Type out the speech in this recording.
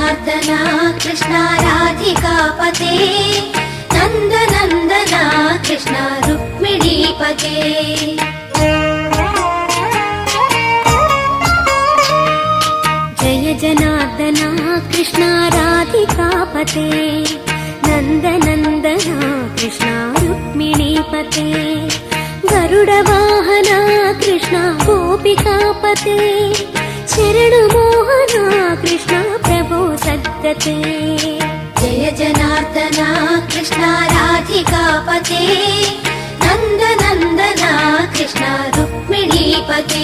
जनार्दना कृष्ण राधिकापते नन्दनन्दना कृष्ण रुक्मिणीपते जय जनार्दना कृष्ण राधिकापते नन्दनन्दना कृष्ण रुक्मिणीपते गरुडवाहना कृष्ण गोपिकापते शरणमोहना कृष्ण प्रभो सद्गते जय जनार्दना कृष्ण राधिकापते नन्दनन्दना कृष्ण रुक्मिणीपते